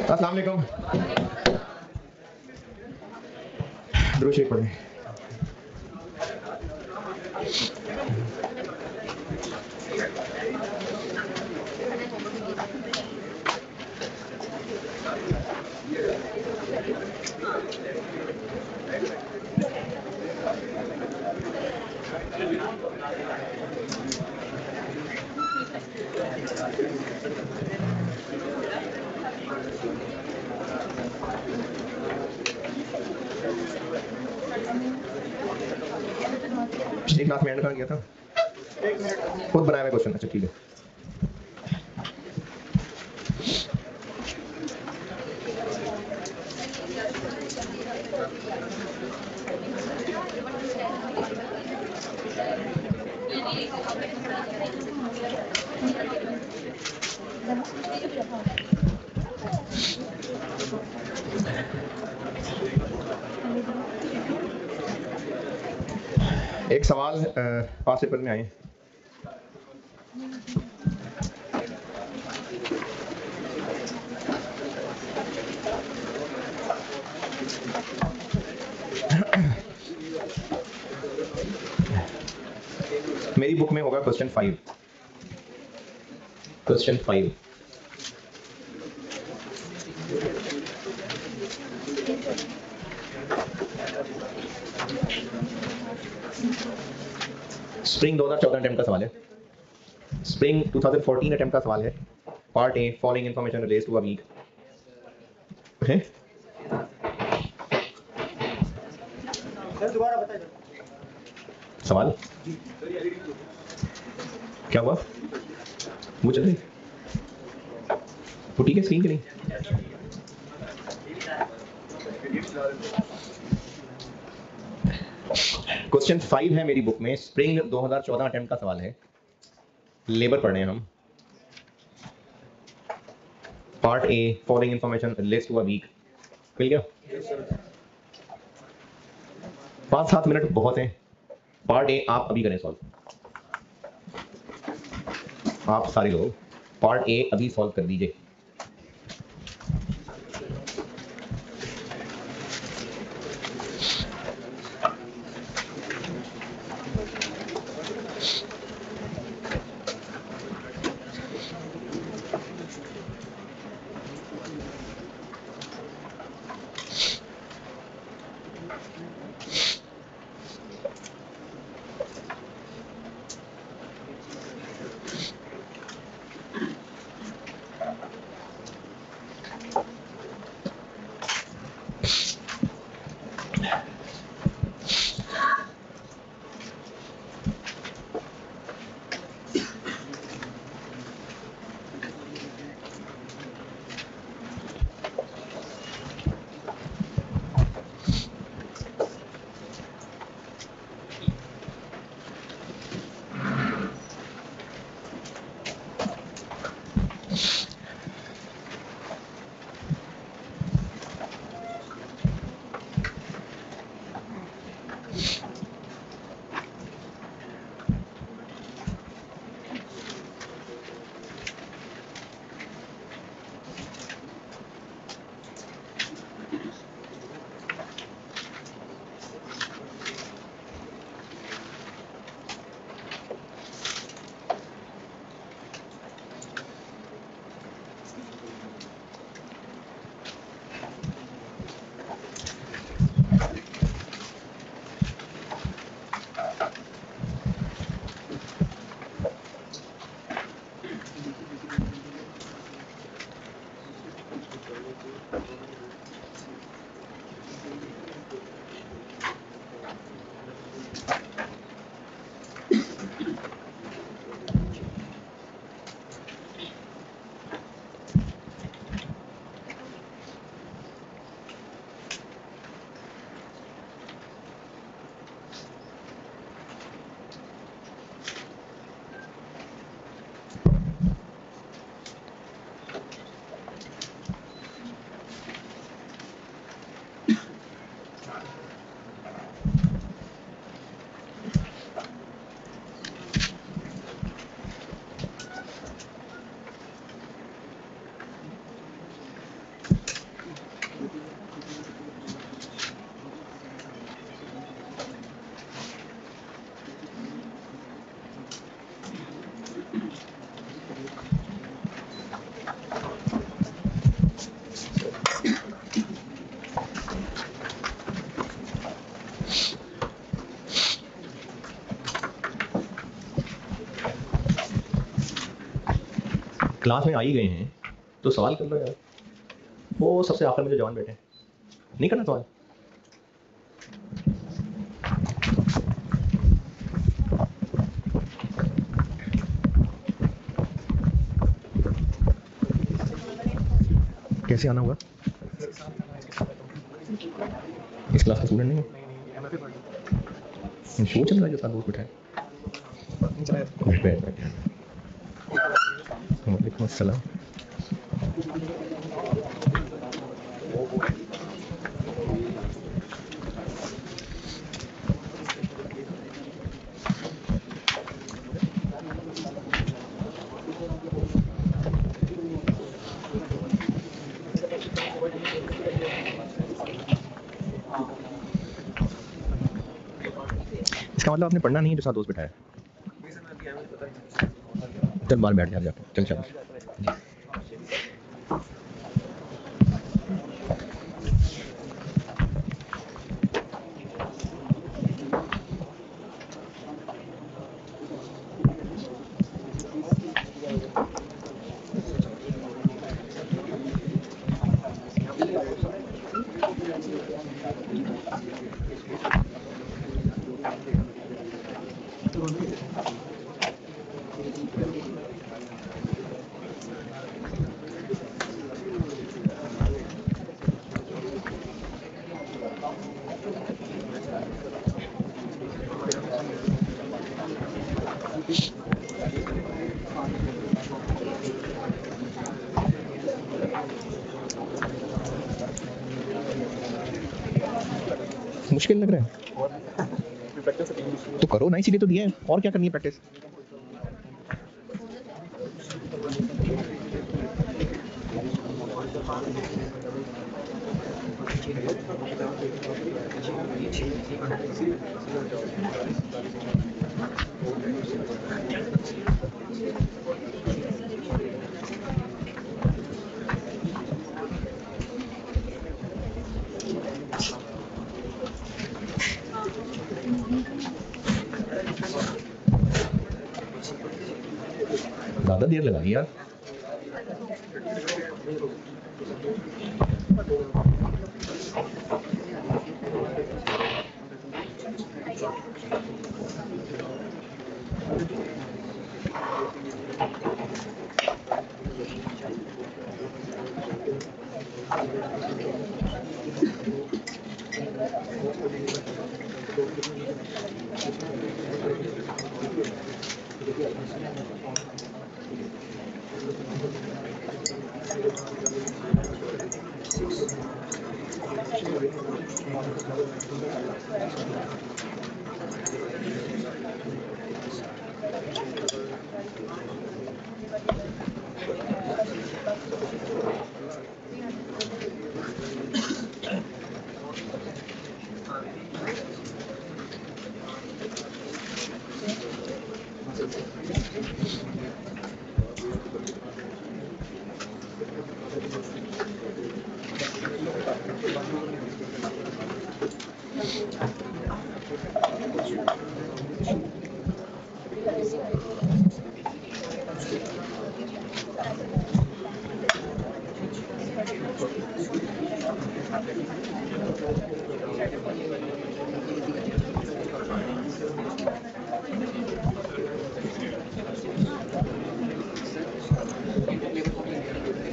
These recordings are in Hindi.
अस्सलाम वालेकुम। दुरूद शरीफ पढ़ें। पिछली क्लास में एंड कहाँ गया था? खुद बनाया हुआ क्वेश्चन। अच्छा ठीक है। एक सवाल पास पेपर में आए। मेरी बुक में होगा क्वेश्चन 5। क्वेश्चन 5 स्प्रिंग 2014 अटेम्प्ट का सवाल है। स्प्रिंग 2014 अटेम्प्ट का सवाल है। Part A, following information relates to a week. दोबारा बताइए सवाल क्या हुआ? वो चल रही वो ठीक है स्क्रीन के नहीं। क्वेश्चन 5 है मेरी बुक में। स्प्रिंग 2014 अटेम्प्ट का सवाल है। लेबर पढ़ने हैं हम। Part A, following information relates to a week. मिल गया? 5-7 मिनट बहुत हैं। पार्ट ए आप अभी करें सॉल्व। आप सारे लोग पार्ट ए अभी सॉल्व कर दीजिए। क्लास में आ ही गए हैं तो सवाल कर लो यार। वो सबसे आखिर में जो जवान बैठे हैं, नहीं करना सवाल। कैसे आना होगा? इस क्लास का स्टूडेंट नहीं है, शो चल रहा है जो साथ दोस्त बैठा है। बैठ बैठ। वालेकुम अस्सलाम। इसका मतलब आपने पढ़ना नहीं है जो साथ दोस्त बैठा है। चल बाहर बैठ जा, चल चल। मुश्किल लग रहा है तो करो ना, इसीलिए तो दिया है। और क्या करनी है प्रैक्टिस? ज़्यादा देर लगा दी यार।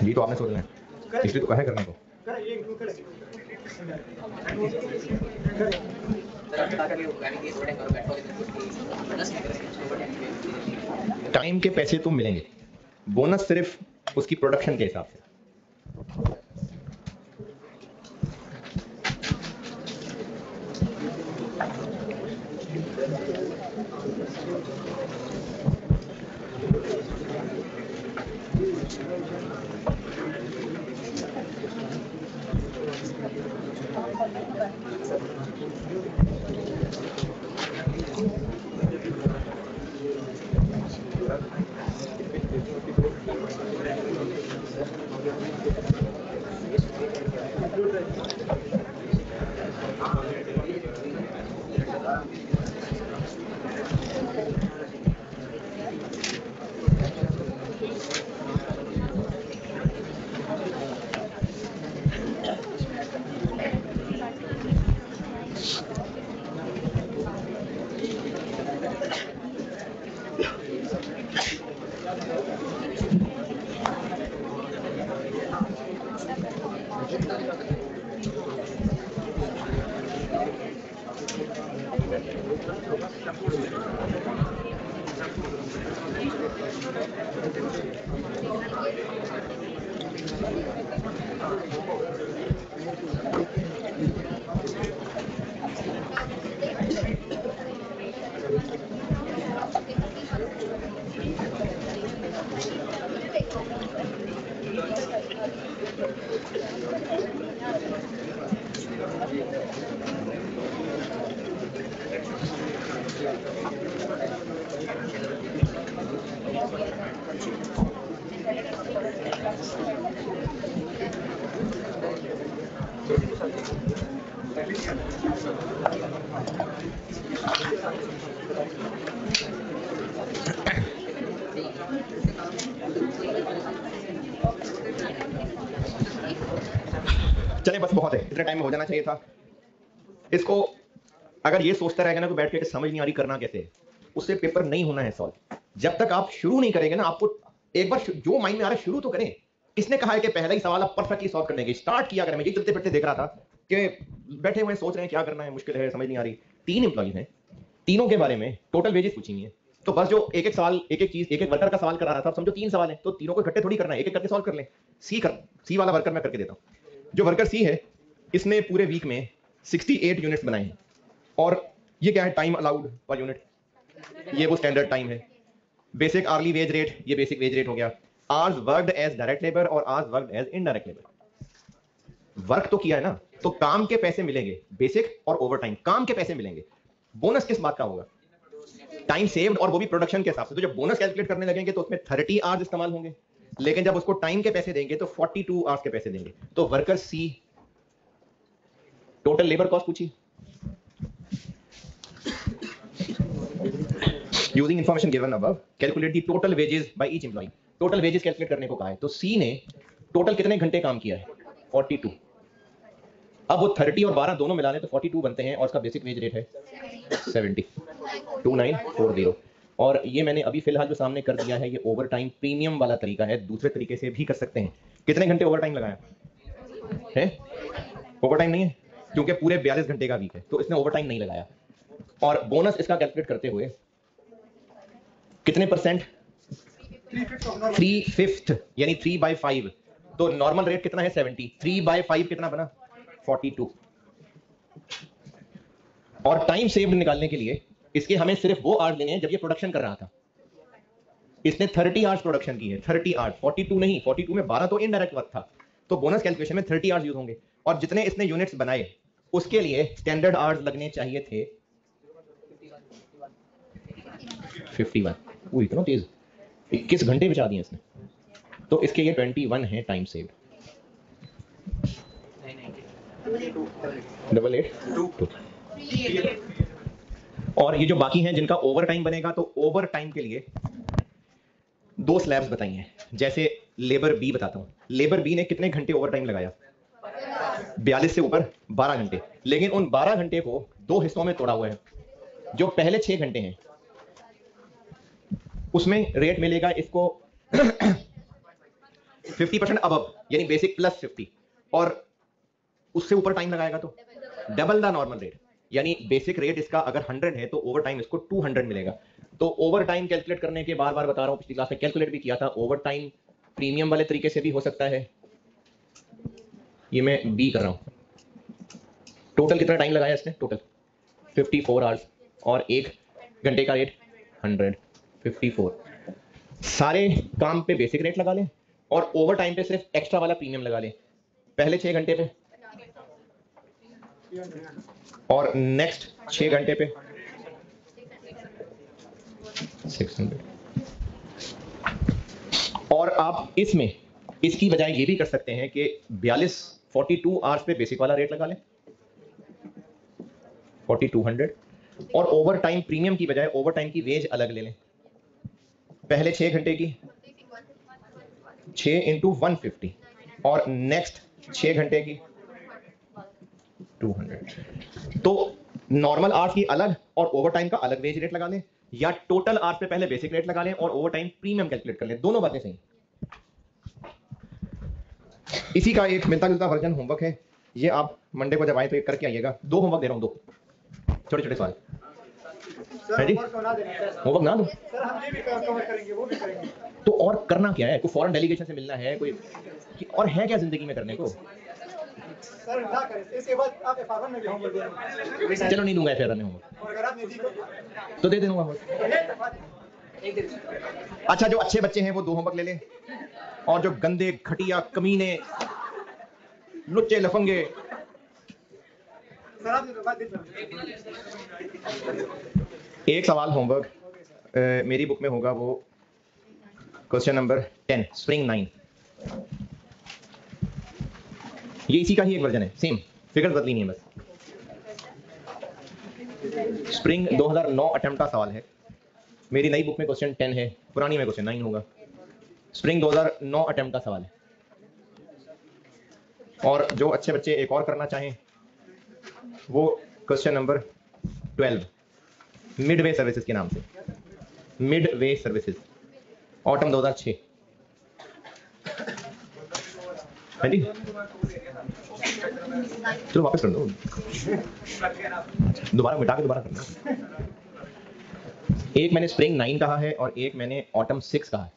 ये तो आपने सोचना है, इसलिए तो कहा है करने को। टाइम के पैसे तो मिलेंगे, बोनस सिर्फ उसकी प्रोडक्शन के हिसाब से। चले बस बहुत है, इतने टाइम में हो जाना चाहिए था। इसको अगर ये सोचता रहेगा ना कि बैठ के समझ नहीं आ रही करना कैसे है, उससे पेपर नहीं होना है सॉल्व। जब तक आप शुरू नहीं करेंगे ना, आपको एक बार जो माइंड में आ रहा है शुरू तो करें। किसने कहा है कि पहला ही सवाल आप परफेक्टली सॉल्व करने के स्टार्ट किया करें। मैं ये चलते फिरते देख रहा था कि बैठे हुए सोच रहे हैं क्या करना है, मुश्किल है, समझ नहीं आ रही। 3 एम्प्लॉइज हैं, तीनों के बारे में टोटल वेजेस पूछी हुई है, तो बस जो एक एक सवाल, एक एक चीज, एक एक वर्कर का सवाल करा रहा था। समझो 3 सवाल है, तो तीनों को इकट्ठे थोड़ी करना है, एक एक करके सॉल्व कर लें। सी वाला वर्कर मैं करके देता हूं। जो वर्कर सी है, इसने पूरे वीक में 68 यूनिट्स बनाए हैं। और ये क्या है, टाइम अलाउड पर यूनिट, ये वो स्टैंडर्ड टाइम है। बेसिक आर्ली वेज रेट, ये बेसिक वेज रेट हो गया। Hours worked as direct labour और hours worked as indirect labour. Work तो किया है ना, तो काम के पैसे मिलेंगे, बेसिक और ओवरटाइम काम के पैसे मिलेंगे। बोनस किस बात का होगा, टाइम सेव्ड, और वो भी प्रोडक्शन के हिसाब से। तो जब बोनस कैलकुलेट करने लगेंगे तो उसमें 30 आवर्स इस्तेमाल होंगे, लेकिन जब उसको टाइम के पैसे देंगे तो 42 आवर्स के पैसे देंगे। तो वर्कर सी, टोटल लेबर कॉस्ट पूछी, using information given above calculate the total wages by each employ. Total wages calculate करने को कहा है, तो सी ने टोटल कितने घंटे काम किया है, 42। अब वो 30 और 12 दोनों मिला लें तो 42 बनते हैं, और उसका बेसिक वेज रेट है 70, 2940। और ये मैंने अभी फिलहाल जो सामने कर दिया है, ये ओवर टाइम प्रीमियम वाला तरीका है। दूसरे तरीके से भी कर सकते हैं। कितने घंटे ओवर टाइम लगाया है, ओवर टाइम नहीं है क्योंकि पूरे 42 घंटे का वीक है, तो इसने ओवर टाइम नहीं लगाया। और बोनस इसका कैलकुलेट करते हुए कितने परसेंट, 3/5 यानी 3/5। तो नॉर्मल रेट कितना है 70, 3/5 कितना बना 42। और टाइम सेव्ड निकालने के लिए इसके हमें सिर्फ वो आवर्स लेने हैं जब ये प्रोडक्शन कर रहा था। इसने 30 आवर्स प्रोडक्शन की है, 30 आवर्स, 42 नहीं। 42 में 12 तो इनडायरेक्ट वर्क था, तो बोनस कैलकुलेशन में 30 आवर्स यूज होंगे। और जितने इसने यूनिट्स बनाए उसके लिए स्टैंडर्ड आवर्स लगने चाहिए थे 51। वो इतना तेज, 21 घंटे बचा दिए इसने, तो इसके ये 21 है टाइम सेव्ड। 88 और ये जो बाकी हैं जिनका ओवर टाइम बनेगा, तो ओवर टाइम के लिए 2 स्लैब्स बताई हैं। जैसे लेबर बी बताता हूं, लेबर बी ने कितने घंटे ओवर टाइम लगाया, 42 से ऊपर 12 घंटे। लेकिन उन 12 घंटे को 2 हिस्सों में तोड़ा हुआ है। जो पहले 6 घंटे हैं उसमें रेट मिलेगा इसको 50% अबव, यानी बेसिक प्लस 50, और उससे ऊपर टाइम लगाएगा तो डबल द नॉर्मल रेट, यानी बेसिक रेट इसका अगर 100 है तो ओवर टाइम इसको 200 मिलेगा। तो ओवर टाइम कैलकुलेट करने के बार बार बता रहा हूं, पिछली क्लास में कैलकुलेट भी किया था। ओवर टाइम प्रीमियम वाले तरीके से भी हो सकता है, ये मैं बी कर रहा हूं। टोटल कितना टाइम लगाया इसने, टोटल 54 आवर्स, और 1 घंटे का रेट 100, 54। सारे काम पे बेसिक रेट लगा लें और ओवर टाइम पे सिर्फ एक्स्ट्रा वाला प्रीमियम लगा लें। पहले 6 घंटे पे और नेक्स्ट 6 घंटे पे 600। और आप इसमें इसकी बजाय ये भी कर सकते हैं कि 42 आवर्स पे बेसिक वाला रेट लगा लें 4200, और ओवर टाइम प्रीमियम की बजाय ओवर टाइम की वेज अलग ले लें। पहले 6 घंटे की 6 × 150 और नेक्स्ट 6 घंटे की 200। तो नॉर्मल आवर्स की अलग और ओवर टाइम का अलग वेज रेट लगा लें, या टोटल आवर्स पे पहले बेसिक रेट लगा लें और ओवर टाइम प्रीमियम कैलकुलेट कर लें। दोनों बातें सही। इसी का एक मिलता जुलता वर्जन होमवर्क है, ये आप मंडे को जब आए तो एक करके आइएगा। 2 होमवर्क दे रहा हूं, 2 छोटे छोटे सवाल। है जी, होमवर्क ना देना सर। होमवर्क ना दो सर हम ये भी कवर करेंगे, वो भी करेंगे। तो और करना क्या है? कोई फॉरेन डेलीगेशन से मिलना है कोई और है क्या जिंदगी में करने को? सर ना करें, इसके बाद आप FR1 में भी होमवर्क देंगे। चलो नहीं दूंगा FR में होमवर्क, और अगर आप नहीं दी तो दे दूंगा होमवर्क। अच्छा, जो अच्छे बच्चे हैं वो 2 होमवर्क ले लें, और जो गंदे घटिया कमीने लुच्चे लफंगे, सर आप दे दो, बात दे दो। एक सवाल होमवर्क मेरी बुक में होगा, वो क्वेश्चन नंबर 10 स्प्रिंग 9। ये इसी का ही एक वर्जन है, सेम फिगर्स बदली नहीं है बस। स्प्रिंग 2009 अटेम्प्ट का सवाल है। मेरी नई बुक में क्वेश्चन 10 है, पुरानी में क्वेश्चन 9 होगा। स्प्रिंग 2009 अटेम्प्ट का सवाल है। और जो अच्छे बच्चे एक और करना चाहें वो क्वेश्चन नंबर 12 मिडवे सर्विसेज के नाम से, मिडवे सर्विसेज, ऑटम 2006। है जी, चलो वापस कर दो, दोबारा मिटा के दोबारा करना। एक मैंने स्प्रिंग 9 कहा है और एक मैंने ऑटम 6 कहा है।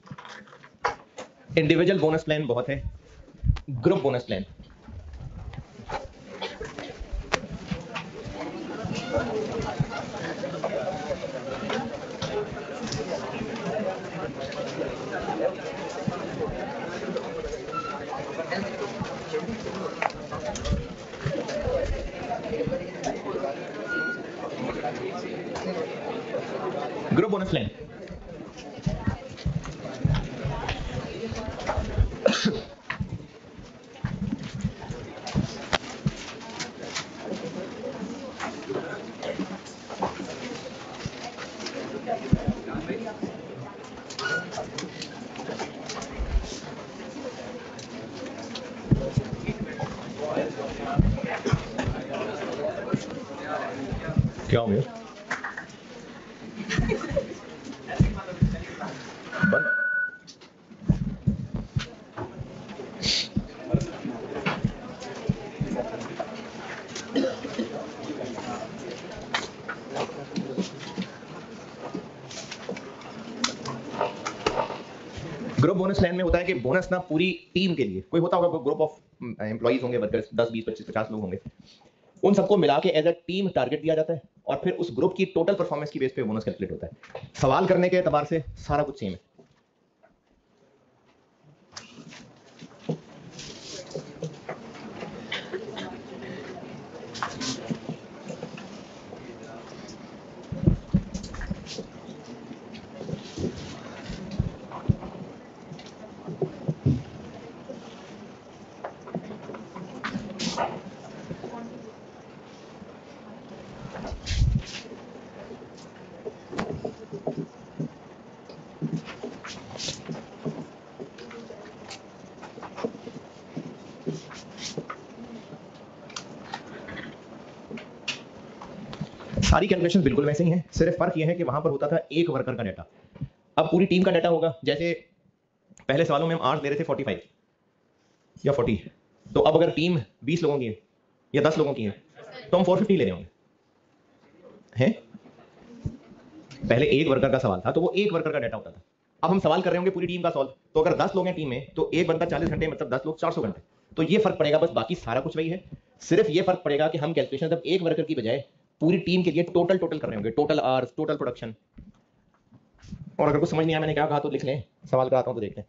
इंडिविजुअल बोनस प्लान बहुत है, group bonus plan group bonus plan क्या हो गया? बंद। ग्रुप बोनस प्लान में होता है कि बोनस ना पूरी टीम के लिए, कोई होता होगा, ग्रुप ऑफ एम्प्लॉइज होंगे, वर्कर्स 10 20 25 50 लोग होंगे, उन सबको मिला के एज अ टीम टारगेट दिया जाता है और फिर उस ग्रुप की टोटल परफॉर्मेंस की बेस पे बोनस कैलकुलेट होता है। सवाल करने के एतबार से सारा कुछ सेम है। सारी कैलकुलेशन बिल्कुल वैसे ही हैं, सिर्फ फर्क यह है कि वहां पर होता था एक वर्कर का डाटा, अब पूरी टीम का डाटा होगा। जैसे पहले सवालों में हम आर्स ले रहे थे 45 या 40, तो अब अगर टीम 20 लोगों की है या 10 लोगों की है तो हम 450 ले रहे होंगे हैं। पहले एक वर्कर का सवाल था तो वो एक वर्कर का डाटा होता था, अब हम सवाल कर रहे होंगे पूरी टीम का सॉल्व, तो अगर 10 लोग हैं टीम में तो एक बंदा 40 घंटे, मतलब 10 लोग 400 घंटे। तो ये फर्क पड़ेगा, बस बाकी सारा कुछ वही है। सिर्फ ये फर्क पड़ेगा कि हम कैलकुलेशन अब एक वर्कर की बजाय पूरी टीम के लिए टोटल कर रहे होंगे, टोटल आवर्स, टोटल प्रोडक्शन। और अगर कुछ समझ नहीं आया मैंने क्या कहा तो लिख लें, सवाल कराता हूं तो देख लें।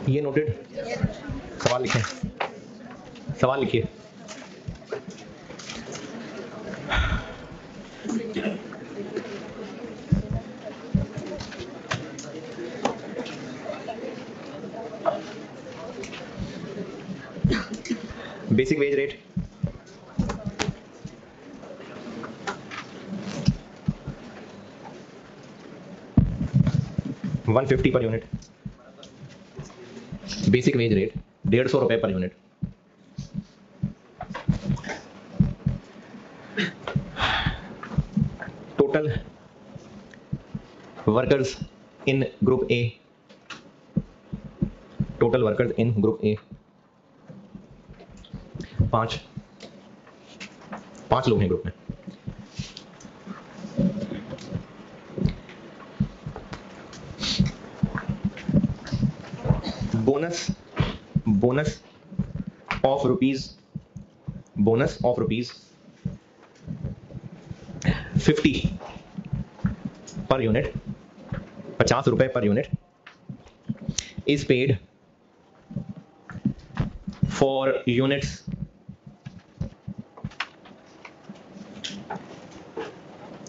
ये नोटेड, सवाल लिखें, सवाल लिखिए। Basic wage rate, $150 per unit, basic wage rate 150 रुपए per unit. Total workers in group A, total workers in group A 5 लोग हैं ग्रुप में। Bonus of rupees 50 per unit, 50 रुपए per unit is paid for units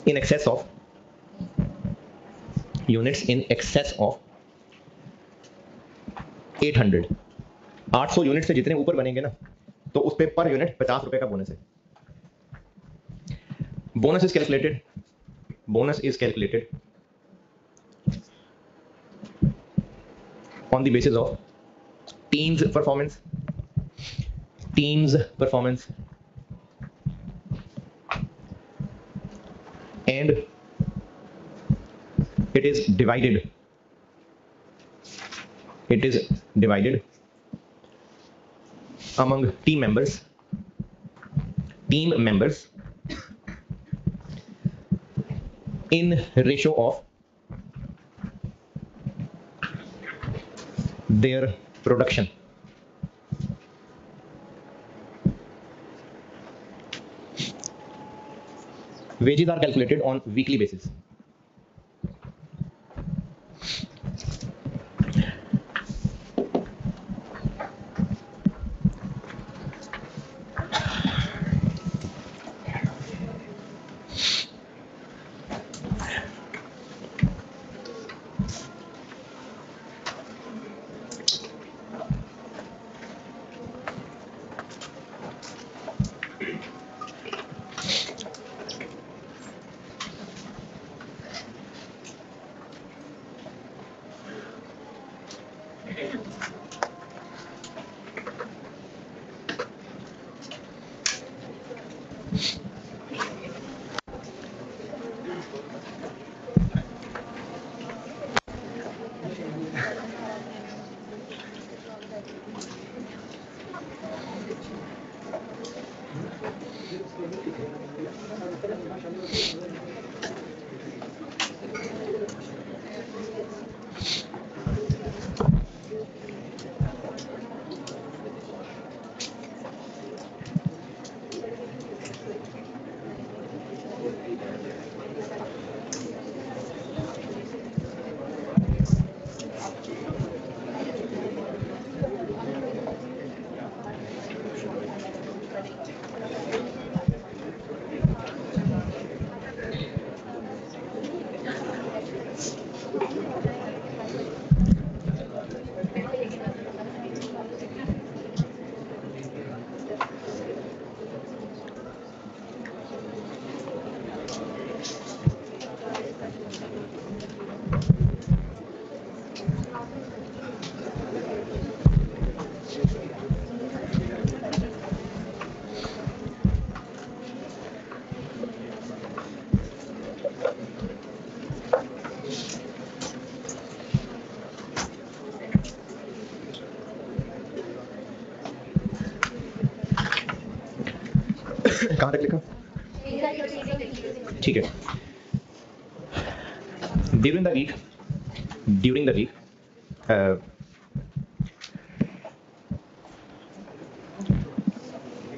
in excess of 800 unit से जितने ऊपर बनेंगे ना, तो उस पे पर यूनिट 50 रुपए का बोनस है। Bonus is calculated on the basis of team's performance and it is divided among team members in ratio of their production. Wages are calculated on weekly basis. कहाँ तक लिखा? ठीक है। ड्यूरिंग द वीक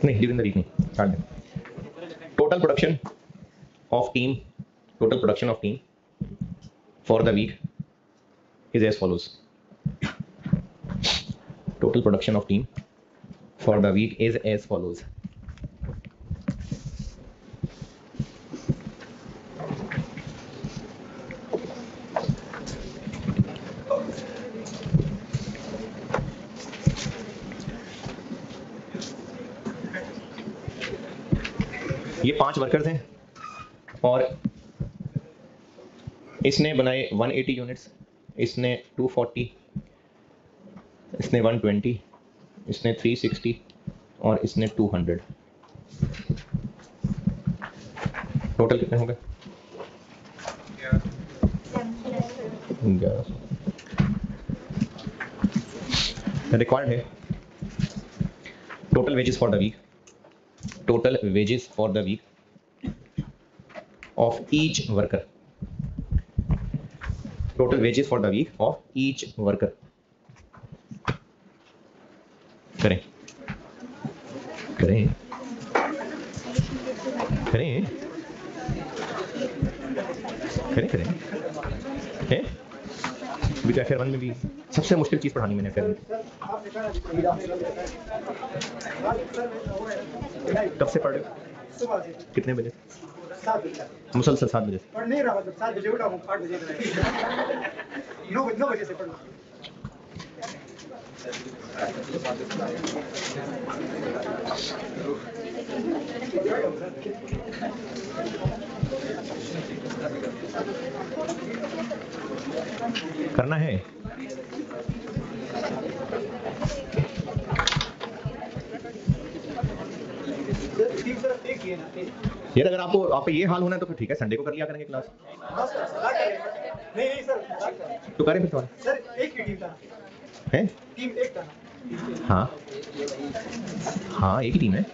नहीं, ड्यूरिंग द वीक नहीं, काट दें। Total production of team for the week is as follows. Total production of team for the week is as follows. ये 5 वर्कर्स हैं और इसने बनाए 180 यूनिट्स, इसने 240, इसने 120, इसने 360 और इसने 200। टोटल कितने हो गए? 1100। रिक्वायर्ड है total wages for the week, total wages for the week of each worker, total wages for the week of each worker. करें करें करें करें करें हैं? अभी तो FR1 में भी सबसे मुश्किल चीज़ पढ़ानी मैंने FR1 में। कब से पढ़ रहे हो? सुबह से कितने बजे? 7 बजे। मुसलसल 7 बजे से? पढ़ नहीं रहा, मतलब 7 बजे उठा हूँ, 8 बजे 9 बजे से पढ़ रहा हूँ। करना है। यार अगर आपको ये हाल होना है तो फिर ठीक है, संडे को कर लिया करेंगे क्लास। नहीं सर, तो करें फिर सर एक ही टीम था है? टीम एक था। हाँ हाँ, एक ही टीम है।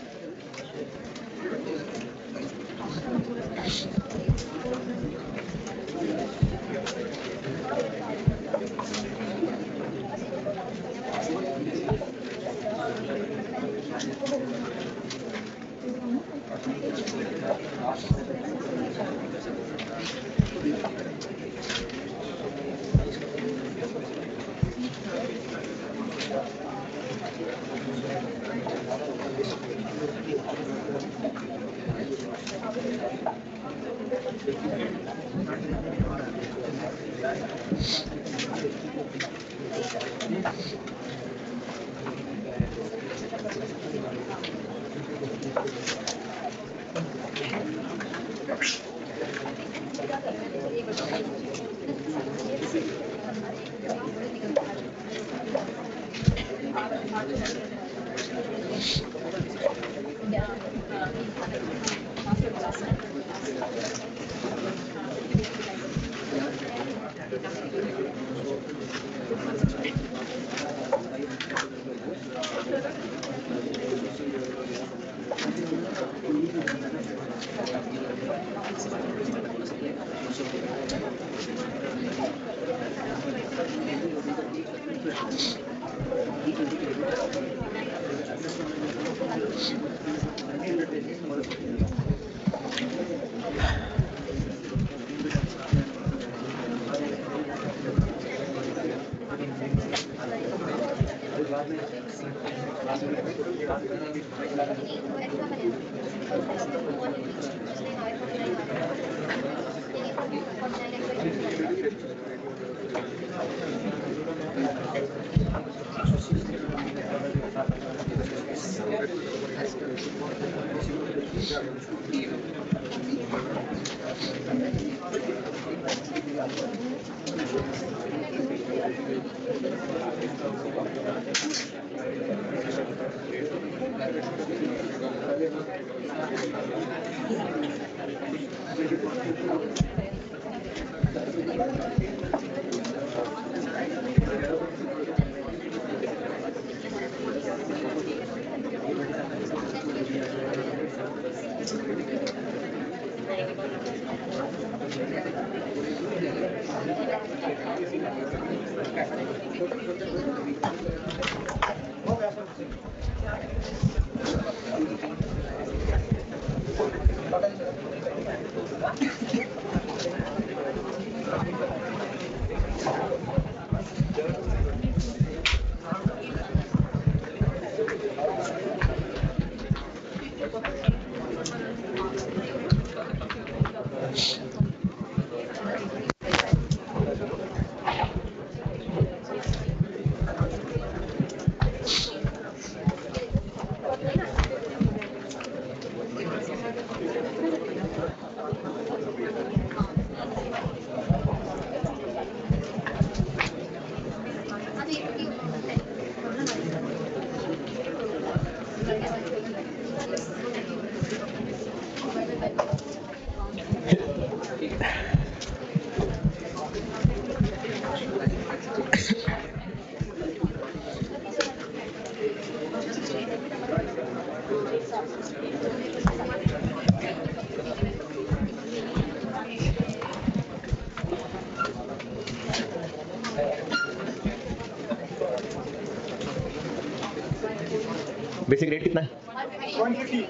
बेसिक रेट कितना है? 150.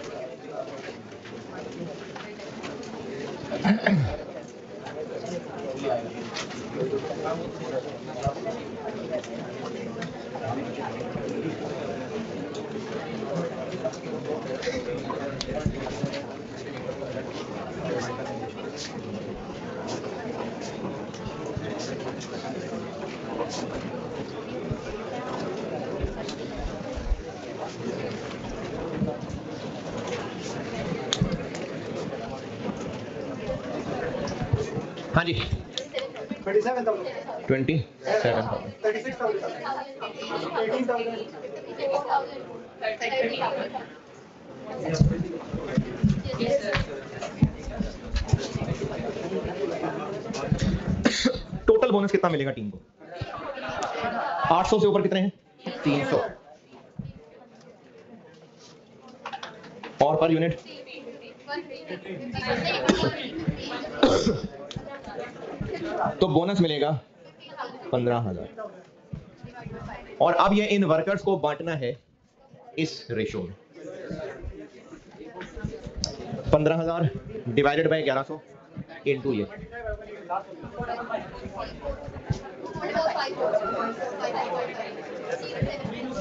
हाँ जी 27,000. 27,000. 36,000. 18,000. टोटल बोनस कितना मिलेगा टीम को? 800 से ऊपर कितने हैं? 300. और पर यूनिट? तो बोनस मिलेगा 15,000. और अब ये इन वर्कर्स को बांटना है इस रेशो में. 15,000 डिवाइडेड बाय 1100 इनटू ये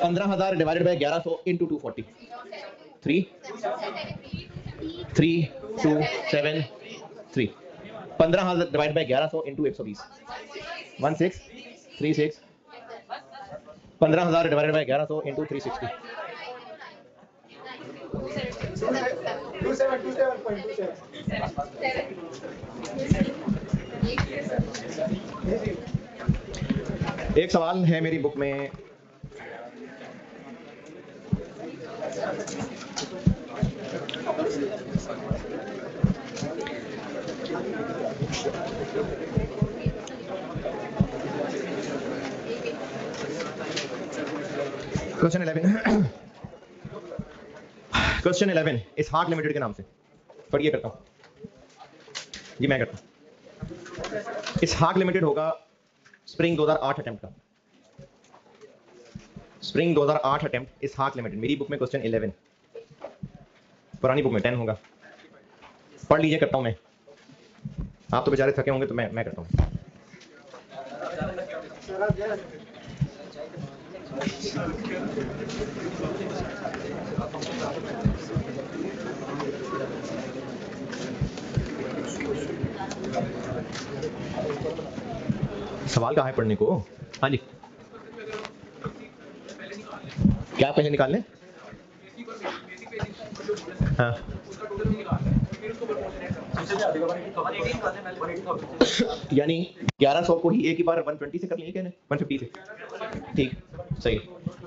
15,000 divided by 1100 into 240. 3 3 2 7 3. 15,000 divided by 1100 into 120. 1636. 15,000 divided by 1100 into 360. 27.27. एक सवाल है मेरी बुक में. क्वेश्चन 11. क्वेश्चन 11 इसहाक लिमिटेड के नाम से. पढ़िए करता हूं. जी मैं करता हूं. इसहाक लिमिटेड होगा स्प्रिंग 2008 अटेम्प्ट का. स्प्रिंग 2008 अटेम्प्ट इसहाक लिमिटेड. मेरी बुक में क्वेश्चन 11, पुरानी बुक में 10 होगा. पढ़ लीजिए, करता हूं मैं. आप तो बेचारे थके होंगे तो मैं करता हूं. सवाल कहाँ है पढ़ने को? हाँ जी, क्या पहले निकाल लें? हाँ यानी 1100 को ही एक ही बार 120 से कर लिए, क्या 150 से? ठीक, सही.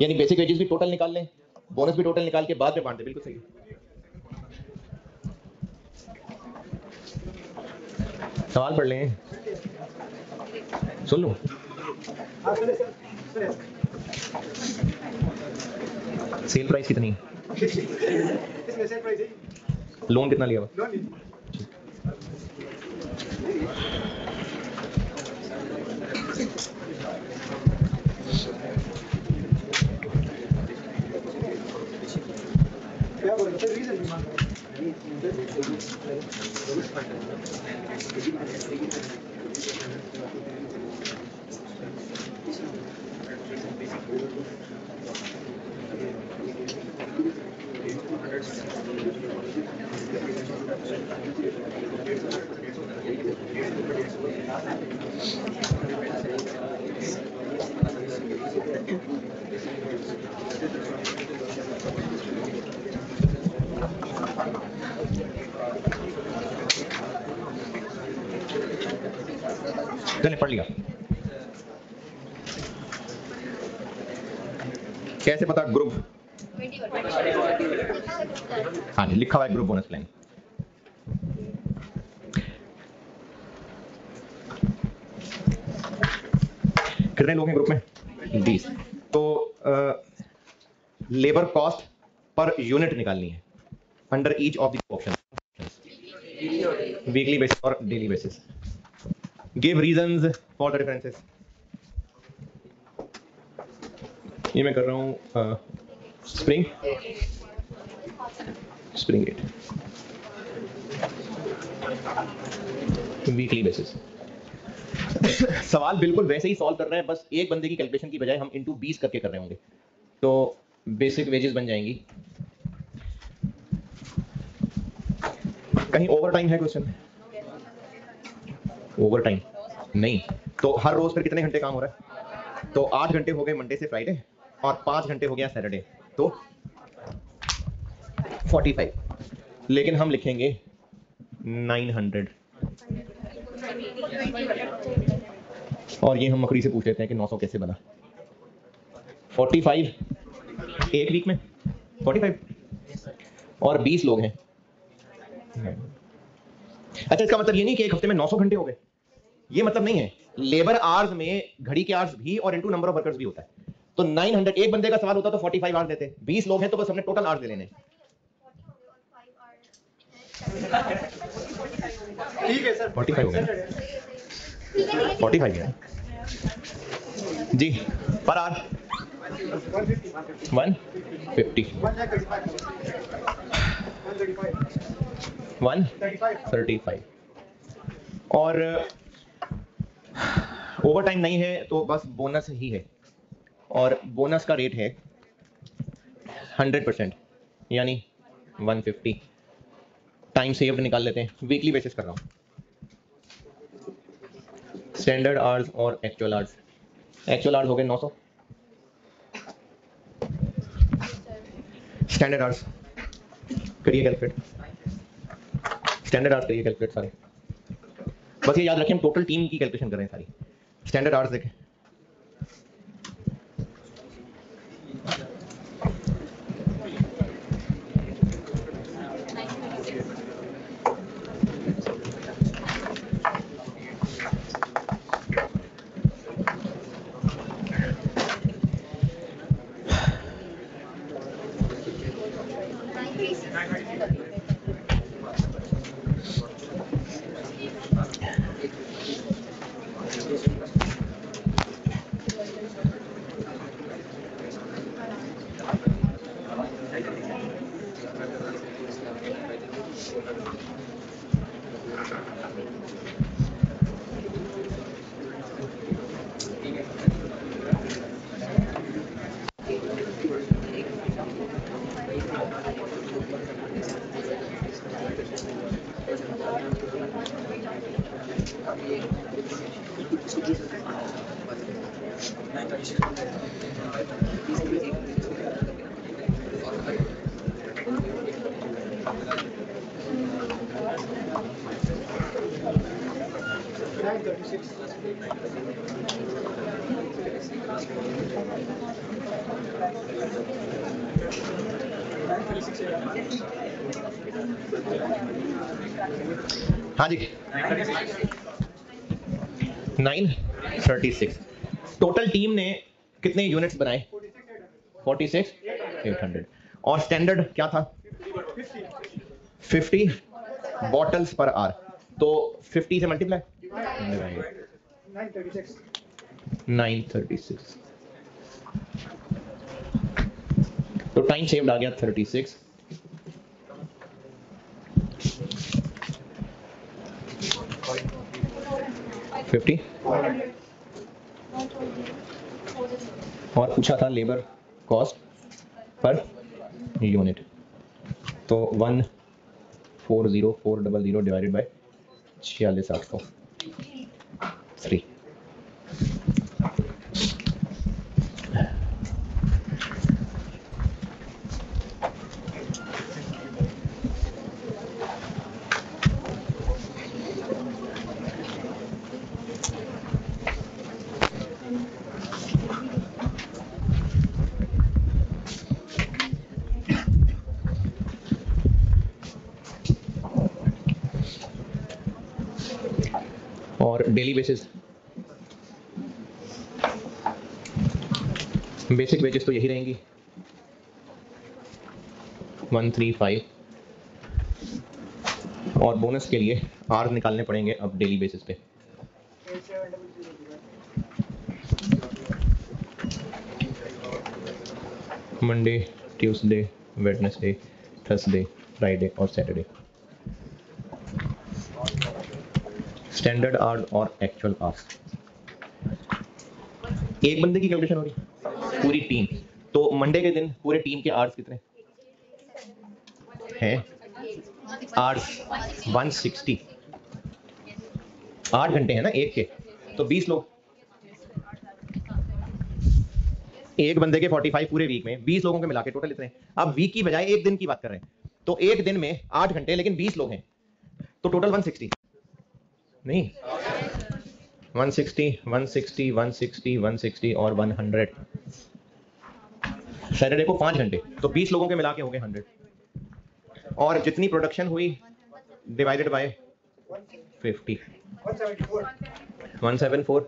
यानी बेसिक वेजेस भी टोटल निकाल लें, बोनस भी टोटल निकाल के बाद में बांट दें. बिल्कुल सही. सवाल पढ़ लें. सुन लो. सेल प्राइस कितनी? लोन कितना लिया हुआ? क्या बोल रहे थे? रीजन भी मांग रहे चलिए पढ़ लिया. कैसे पता? ग्रुप. हाँ जी, लिखा हुआ है ग्रुप बोनस प्लान. कितने लोग हैं ग्रुप में? 20. तो लेबर कॉस्ट पर यूनिट निकालनी है under each of the option, weekly basis और daily basis. Give reasons for the differences. ये मैं कर रहा हूँ स्प्रिंग 8 वीकली बेसिस। सवाल बिल्कुल वैसे ही सॉल्व कर रहे हैं, बस एक बंदे की कैलकुलेशन की बजाय हम इंटू 20 करके कर रहे होंगे, तो बेसिक वेजेस बन जाएंगी। कहीं ओवर टाइम है क्वेश्चन? ओवर टाइम नहीं, तो हर रोज फिर कितने घंटे काम हो रहा है? तो 8 घंटे हो गए मंडे से फ्राइडे और 5 घंटे हो गया सैटरडे, तो 45। लेकिन हम लिखेंगे 900 और ये हम मकड़ी से पूछ लेते हैं कि 900 कैसे बना। 45 एक वीक में 45 और 20 लोग हैं। अच्छा, इसका मतलब ये नहीं कि एक हफ्ते में 900 घंटे हो गए, ये मतलब नहीं है। लेबर आवर्स में घड़ी के आवर्स भी और इनटू नंबर ऑफ वर्कर्स भी होता है। तो 900 एक बंदे का सवाल होता तो 45 आवर्स देते, 20 लोग हैं तो बस हमने टोटल आवर्स ले लेने। ठीक है सर, 45 हो गया, 45 है जी पर आवर 150 135 और ओवर टाइम नहीं है तो बस बोनस ही है, और बोनस का रेट है 100% यानी 150। टाइम सेव्ड निकाल लेते हैं, वीकली बेसिस कर रहा हूँ। स्टैंडर्ड आवर्स और एक्चुअल आवर्स, एक्चुअल आवर्स हो गए 900, स्टैंडर्ड आवर्स करिए कैलकुलेट, स्टैंडर्ड आवर्स करिए कैलकुलेट सारे। बस ये याद रखें हम टोटल टीम की कैलकुलेशन कर रहे हैं सारी। स्टैंडर्ड आवर्स देखें, हाँ जी 936। टोटल टीम ने कितने यूनिट्स बनाए? 46 800 और स्टैंडर्ड क्या था? 50 बॉटल्स पर आवर, तो 50 से मल्टीप्लाई 936 तो टाइम सेव्ड आ गया 36। और पूछा था लेबर कॉस्ट पर यूनिट, तो 140400 डिवाइडेड बाय 46800 3। और डेली बेसिस, बेसिक वेजेस तो यही रहेंगी 135 और बोनस के लिए आवर्स निकालने पड़ेंगे अब डेली बेसिस पे। Monday Tuesday, Wednesday, Thursday, Friday और सैटरडे। स्टैंडर्ड आवर्स और एक्चुअल आवर्स। एक बंदे की कैलकुलेशन हो रही, पूरी टीम। तो मंडे के दिन पूरे टीम के आवर्स कितने हैं? आवर्स 160। 8 घंटे है ना एक के, तो 20 लोग। एक बंदे के 45 पूरे वीक में, 20 लोगों के मिला के टोटल इतने। अब वीक की बजाय एक दिन की बात कर रहे हैं, तो एक दिन में 8 घंटे लेकिन 20 लोग हैं, तो टोटल 160 नहीं, 160 160 160 160 और 100। सैटरडे को 5 घंटे, तो 20 लोगों के मिला के हो गए 100, और जितनी प्रोडक्शन हुई डिवाइडेड बाय 50। 174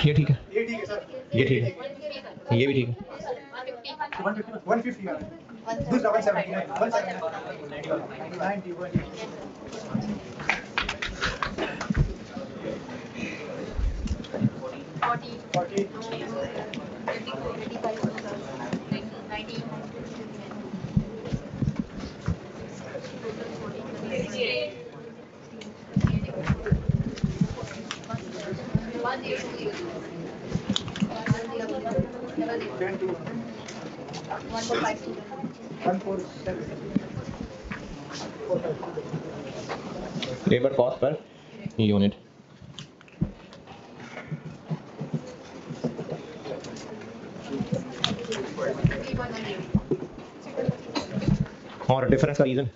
ये ठीक है, ये ठीक है सर, ये ठीक है, ये भी ठीक है। 150 दूसरा 179 लेबर कॉस्ट पर यूनिट। और डिफरेंस का रीजन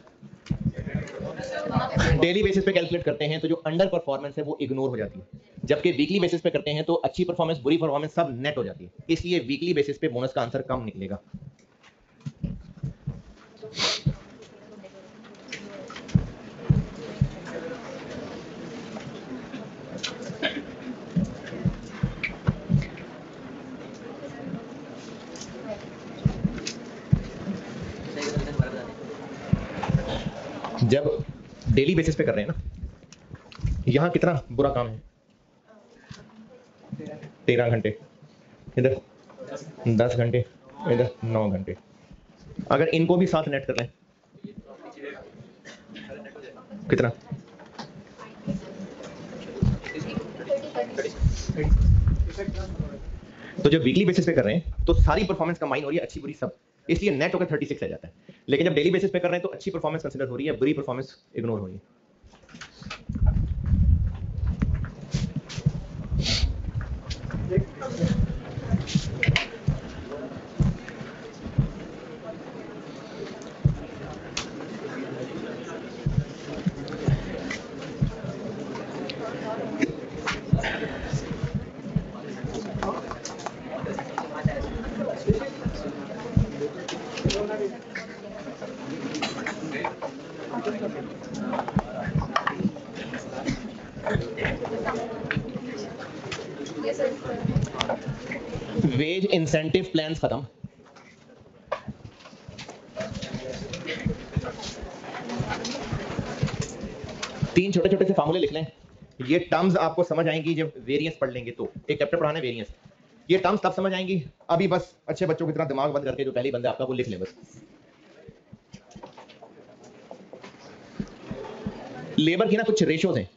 डेली बेसिस पे कैलकुलेट करते हैं तो जो अंडर परफॉर्मेंस है वो इग्नोर हो जाती है, जबकि वीकली बेसिस पे करते हैं तो अच्छी परफॉर्मेंस, बुरी परफॉर्मेंस सब नेट हो जाती है। इसलिए वीकली बेसिस पे बोनस का आंसर कम निकलेगा। जब डेली बेसिस पे कर रहे हैं ना, यहां कितना बुरा काम है, 13 घंटे, इधर 10 घंटे, इधर 9 घंटे। अगर इनको भी साथ नेट कर लें कितना, तो जब वीकली बेसिस पे कर रहे हैं तो सारी परफॉर्मेंस कंबाइन हो रही है, अच्छी बुरी सब, इसलिए नेट होकर 36 आ जाता है। लेकिन जब डेली बेसिस पे कर रहे हैं तो अच्छी परफॉर्मेंस कंसीडर हो रही है, बुरी परफॉर्मेंस इग्नोर हो रही है। वेज इंसेंटिव प्लान्स खत्म। तीन छोटे छोटे से फार्मूले लिख लें, ये टर्म्स आपको समझ आएंगी जब वेरिएंस पढ़ लेंगे। तो एक चैप्टर पढ़ाना है वेरिएंस, ये टर्म्स तब समझ आएंगी। अभी बस अच्छे बच्चों की तरह दिमाग बंद करके जो पहली बंदा आपका वो लिख ले बस। लेबर की ना कुछ रेशियोज हैं।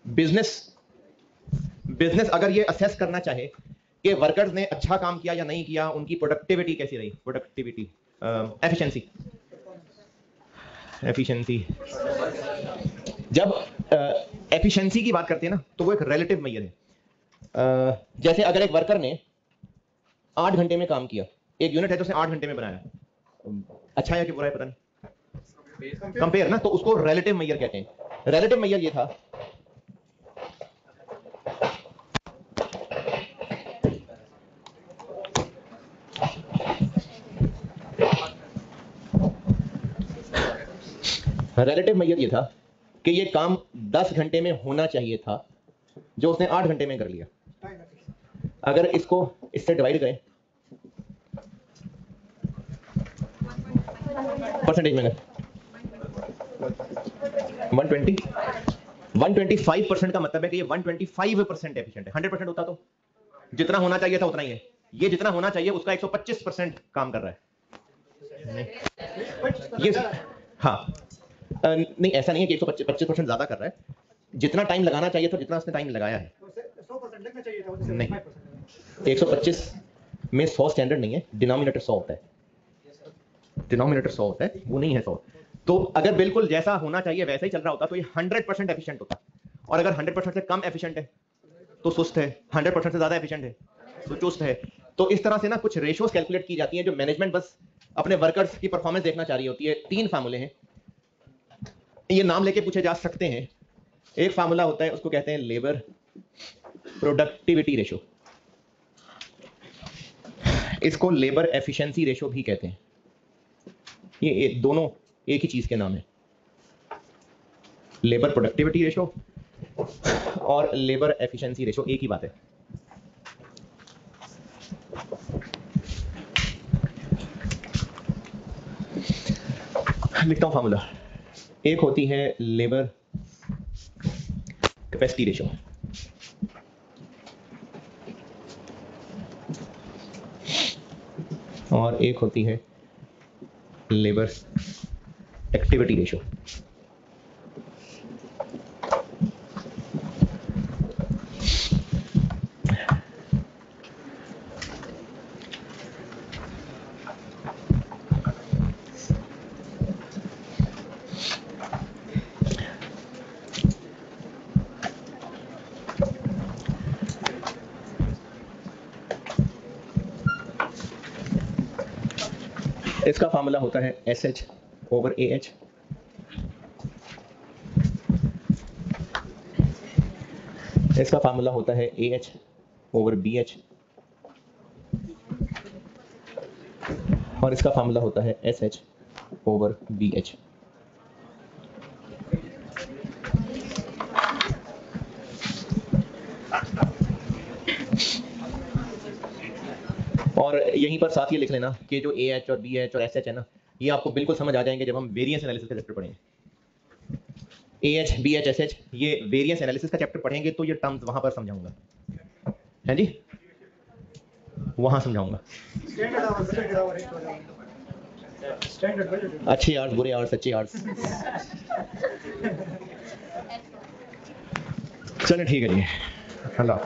बिजनेस अगर ये असेस करना चाहे कि वर्कर्स ने अच्छा काम किया या नहीं किया, उनकी प्रोडक्टिविटी कैसी रही, प्रोडक्टिविटी, एफिशिएंसी। जब एफिशिएंसी की बात करते हैं ना तो वो एक रिलेटिव मेजर है। जैसे अगर एक वर्कर ने 8 घंटे में काम किया, एक यूनिट है तो उसने 8 घंटे में बनाया, अच्छा है कि बुरा है पता नहीं, कंपेयर ना, तो उसको रिलेटिव मेजर कहते हैं। रिलेटिव मेजर ये था कि ये काम 10 घंटे में होना चाहिए था जो उसने 8 घंटे में कर लिया। अगर इसको इससे डिवाइड करें परसेंटेज में 120 125% का मतलब है कि ये 125% एफिशिएंट है। 100% होता तो जितना होना चाहिए था उतना ही है। ये जितना होना चाहिए उसका 125% काम कर रहा है। ये हाँ नहीं ऐसा नहीं है कि 125% ज्यादा कर रहा है, जितना टाइम लगाना चाहिए था जितना उसने टाइम लगाया है। 100% लगना चाहिए था, नहीं 125 में 100 स्टैंडर्ड नहीं है, डिनोमिनेटर 100 होता है, डिनोमिनेटर 100 होता है, वो नहीं है 100। तो अगर बिल्कुल जैसा होना चाहिए वैसा ही चल रहा होता तो ये 100% एफिशिएंट होता, और अगर 100% से कम एफिशिएंट है तो सुस्त है, 100% से ज्यादा एफिशिएंट है तो चुस्त है। तो इस तरह से ना कुछ रेशियोज कैलकुलेट की जाती हैं जो मैनेजमेंट बस अपने वर्कर्स की परफॉर्मेंस देखना चाह रही होती है। 3 फार्मूले हैं, ये नाम लेके पूछे जा सकते हैं। एक फार्मूला होता है उसको कहते हैं लेबर प्रोडक्टिविटी रेशियो, इसको लेबर एफिशिएंसी रेशियो भी कहते हैं। ये दोनों एक ही चीज के नाम है, लेबर प्रोडक्टिविटी रेशियो और लेबर एफिशिएंसी रेशियो एक ही बात है। लिखता हूं फार्मूला। एक होती है लेबर कैपेसिटी रेशियो, और एक होती है लेबर एक्टिविटी रेशियो। इसका फार्मूला होता है SH ओवर AH, इसका फार्मूला होता है AH ओवर BH, और इसका फार्मूला होता है SH ओवर BH। और यहीं पर साथ ये लिख लेना कि जो AH और BH और SH है ना, ये आपको बिल्कुल समझ आ जाएंगे जब हम वेरिएंस एनालिसिस का चैप्टर पढ़ेंगे। AH BH SH ये वेरिएंस एनालिसिस का चैप्टर पढ़ेंगे तो ये टर्म्स वहां पर समझाऊंगा, है जी, वहां समझाऊंगा। अच्छे आर्ट्स बुरे आर्ट्स अच्छे आर्ट्स। चलिए ठीक है जी, अल्लाह।